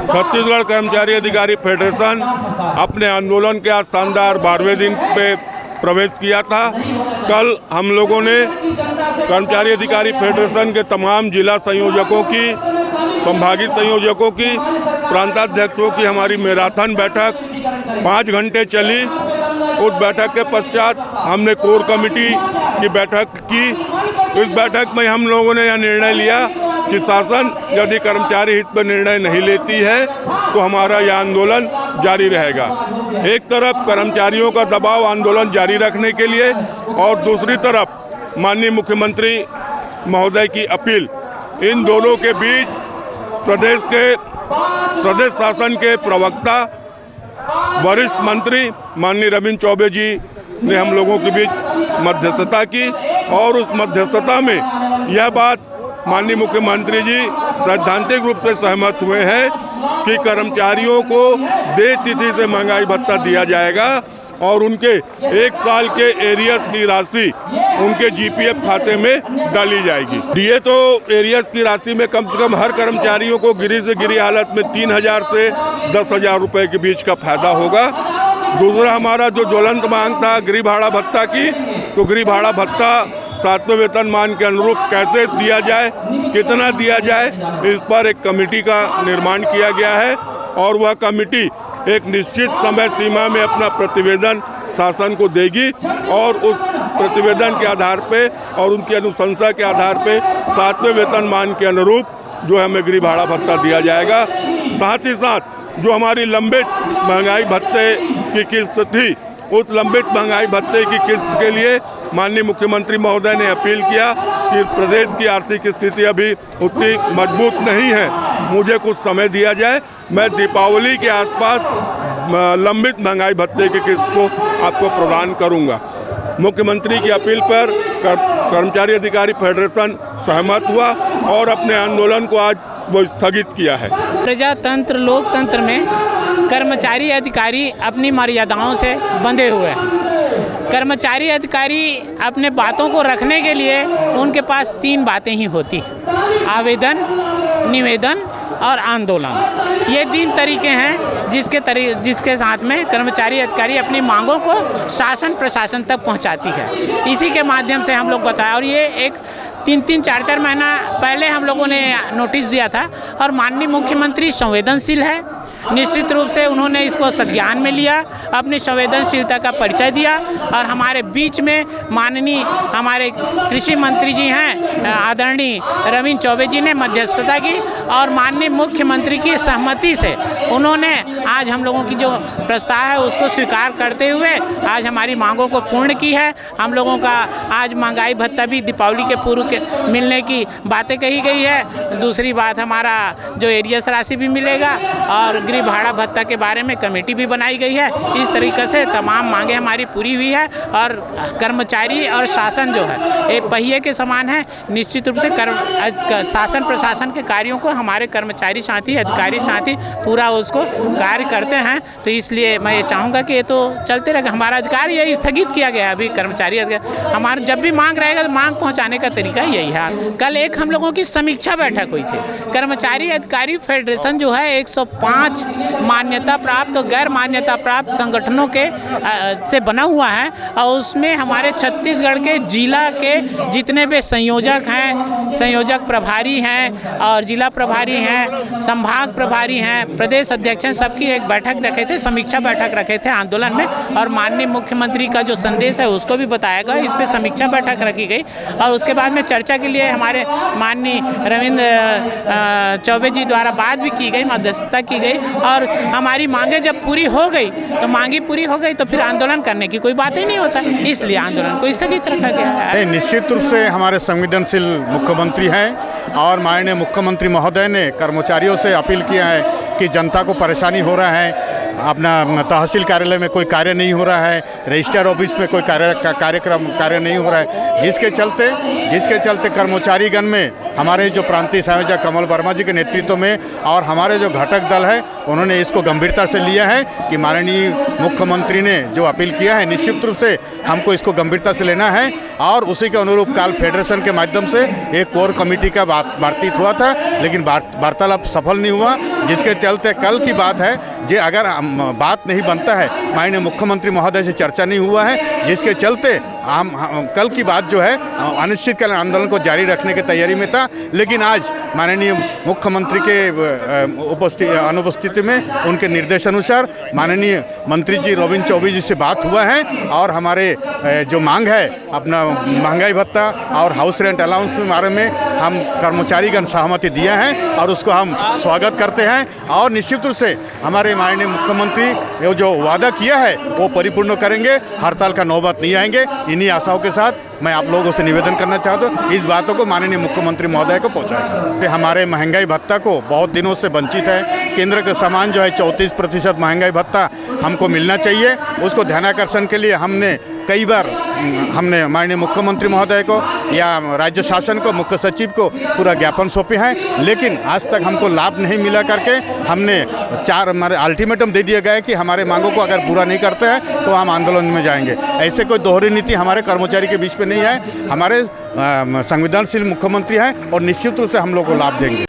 छत्तीसगढ़ कर्मचारी अधिकारी फेडरेशन अपने आंदोलन के आज शानदार 12वें दिन पे प्रवेश किया था। कल हम लोगों ने कर्मचारी अधिकारी फेडरेशन के तमाम जिला संयोजकों की, संभागीय संयोजकों की, प्रांताध्यक्षों की हमारी मैराथन बैठक 5 घंटे चली। उस बैठक के पश्चात हमने कोर कमेटी की बैठक की। इस बैठक में हम लोगों ने यह निर्णय लिया कि शासन यदि कर्मचारी हित पर निर्णय नहीं लेती है तो हमारा यह आंदोलन जारी रहेगा। एक तरफ कर्मचारियों का दबाव आंदोलन जारी रखने के लिए और दूसरी तरफ माननीय मुख्यमंत्री महोदय की अपील, इन दोनों के बीच प्रदेश शासन के प्रवक्ता वरिष्ठ मंत्री माननीय रविंद्र चौबे जी ने हम लोगों के बीच मध्यस्थता की और उस मध्यस्थता में यह बात माननीय मुख्यमंत्री जी सैद्धांतिक रूप से सहमत हुए हैं कि कर्मचारियों को देय तिथि से महंगाई भत्ता दिया जाएगा और उनके 1 साल के एरियर्स की राशि उनके जीपीएफ खाते में डाली जाएगी। दिए तो एरियर्स की राशि में कम से कम हर कर्मचारियों को गिरी से गिरी हालत में 3,000 से 10,000 रुपये के बीच का फायदा होगा। दूसरा हमारा जो ज्वलंत मांग था गृह भाड़ा भत्ता की, तो गृह भाड़ा भत्ता 7वें वेतनमान के अनुरूप कैसे दिया जाए, कितना दिया जाए, इस पर एक कमेटी का निर्माण किया गया है और वह कमेटी एक निश्चित समय सीमा में अपना प्रतिवेदन शासन को देगी और उस प्रतिवेदन के आधार पे और उनकी अनुशंसा के आधार पे 7वें वेतनमान के अनुरूप जो हमें गृह भाड़ा भत्ता दिया जाएगा। साथ ही साथ जो हमारी लंबित महंगाई भत्ते की किस्त थी, उस लंबित महंगाई भत्ते की किस्त के लिए माननीय मुख्यमंत्री महोदय ने अपील किया कि प्रदेश की आर्थिक स्थिति अभी उतनी मजबूत नहीं है, मुझे कुछ समय दिया जाए, मैं दीपावली के आसपास लंबित महंगाई भत्ते की किस्त को आपको प्रदान करूंगा। मुख्यमंत्री की अपील पर कर्मचारी अधिकारी फेडरेशन सहमत हुआ और अपने आंदोलन को आज वो स्थगित किया है। प्रजातंत्र लोकतंत्र में कर्मचारी अधिकारी अपनी मर्यादाओं से बंधे हुए हैं। कर्मचारी अधिकारी अपने बातों को रखने के लिए उनके पास 3 बातें ही होती, आवेदन, निवेदन और आंदोलन। ये 3 तरीके हैं जिसके साथ में कर्मचारी अधिकारी अपनी मांगों को शासन प्रशासन तक पहुंचाती है। इसी के माध्यम से हम लोग बताया और ये एक 3-3, 4-4 महीना पहले हम लोगों ने नोटिस दिया था और माननीय मुख्यमंत्री संवेदनशील है। निश्चित रूप से उन्होंने इसको संज्ञान में लिया, अपनी संवेदनशीलता का परिचय दिया और हमारे बीच में माननीय हमारे कृषि मंत्री जी हैं आदरणीय रविंद्र चौबे जी ने मध्यस्थता की और माननीय मुख्यमंत्री की सहमति से उन्होंने आज हम लोगों की जो प्रस्ताव है उसको स्वीकार करते हुए आज हमारी मांगों को पूर्ण की है। हम लोगों का आज महंगाई भत्ता भी दीपावली के पूर्व के मिलने की बातें कही गई है। दूसरी बात हमारा जो एरियर्स राशि भी मिलेगा और गृह भाड़ा भत्ता के बारे में कमेटी भी बनाई गई है। इस तरीके से तमाम मांगे हमारी पूरी हुई है और कर्मचारी और शासन जो है एक पहिए के समान है। निश्चित रूप से शासन प्रशासन के कार्यों को हमारे कर्मचारी साथी, अधिकारी साथी पूरा उसको कार्य करते हैं। तो इसलिए मैं ये चाहूँगा कि ये तो चलते रहेगा। हमारा अधिकार ये स्थगित किया गया है अभी कर्मचारी अधिकार। हमारा जब भी मांग रहेगा तो मांग पहुँचाने का तरीका यही है। कल एक हम लोगों की समीक्षा बैठक हुई थी। कर्मचारी अधिकारी फेडरेशन जो है 105 मान्यता प्राप्त और गैर मान्यता प्राप्त संगठनों के से बना हुआ है और उसमें हमारे छत्तीसगढ़ के जिला के जितने भी संयोजक हैं, संयोजक प्रभारी हैं और जिला प्रभारी हैं, संभाग प्रभारी हैं, प्रदेश अध्यक्ष हैं, सबकी एक बैठक रखे थे, समीक्षा बैठक रखे थे आंदोलन में और माननीय मुख्यमंत्री का जो संदेश है उसको भी बताया गया। इस पर समीक्षा बैठक रखी गई और उसके बाद में चर्चा के लिए हमारे माननीय रविंद्र चौबे जी द्वारा बात भी की गई, मध्यस्थता की गई और हमारी मांगे जब पूरी हो गई तो मांगी पूरी हो गई तो फिर आंदोलन करने की कोई बात ही नहीं होता, इसलिए आंदोलन को स्थगित रखा गया है। निश्चित रूप से हमारे संवेदनशील मुख्यमंत्री हैं और माननीय मुख्यमंत्री महोदय ने कर्मचारियों से अपील किया है कि जनता को परेशानी हो रहा है, अपना तहसील कार्यालय में कोई कार्य नहीं हो रहा है, रजिस्ट्रार ऑफिस में कोई कार्य नहीं हो रहा है, जिसके चलते कर्मचारीगण में हमारे जो प्रांतीय संयोजक कमल वर्मा जी के नेतृत्व में और हमारे जो घटक दल है उन्होंने इसको गंभीरता से लिया है कि माननीय मुख्यमंत्री ने जो अपील किया है निश्चित रूप से हमको इसको गंभीरता से लेना है और उसी के अनुरूप काल फेडरेशन के माध्यम से एक कोर कमेटी का बातचीत हुआ था, लेकिन वार्तालाप सफल नहीं हुआ, जिसके चलते कल की बात है जे अगर बात नहीं बनता है, माननीय मुख्यमंत्री महोदय से चर्चा नहीं हुआ है, जिसके चलते हम कल की बात जो है अनिश्चितकालीन आंदोलन को जारी रखने की तैयारी में था। लेकिन आज माननीय मुख्यमंत्री के अनुपस्थिति में उनके निर्देशानुसार माननीय मंत्री जी रोबिन चौबे जी से बात हुआ है और हमारे जो मांग है अपना महंगाई भत्ता और हाउस रेंट अलाउंस के बारे में हम कर्मचारीगण सहमति दिया है और उसको हम स्वागत करते हैं और निश्चित रूप से हमारे माननीय मुख्यमंत्री जो वादा किया है वो परिपूर्ण करेंगे, हड़ताल का नौबत नहीं आएंगे। इन्हीं आशाओं के साथ मैं आप लोगों से निवेदन करना चाहता हूँ इस बातों को माननीय मुख्यमंत्री महोदय को पहुँचाएं। हमारे महंगाई भत्ता को बहुत दिनों से वंचित है, केंद्र का सामान जो है 34% महंगाई भत्ता हमको मिलना चाहिए, उसको ध्यानाकर्षण के लिए हमने कई बार माननीय मुख्यमंत्री महोदय को या राज्य शासन को, मुख्य सचिव को पूरा ज्ञापन सौंपे हैं, लेकिन आज तक हमको लाभ नहीं मिला करके हमने हमारे अल्टीमेटम दे दिया गया कि हमारे मांगों को अगर पूरा नहीं करते हैं तो हम आंदोलन में जाएंगे। ऐसे कोई दोहरी नीति हमारे कर्मचारी के बीच में नहीं है, हमारे संवेदनशील मुख्यमंत्री हैं और निश्चित रूप से हम लोग को लाभ देंगे।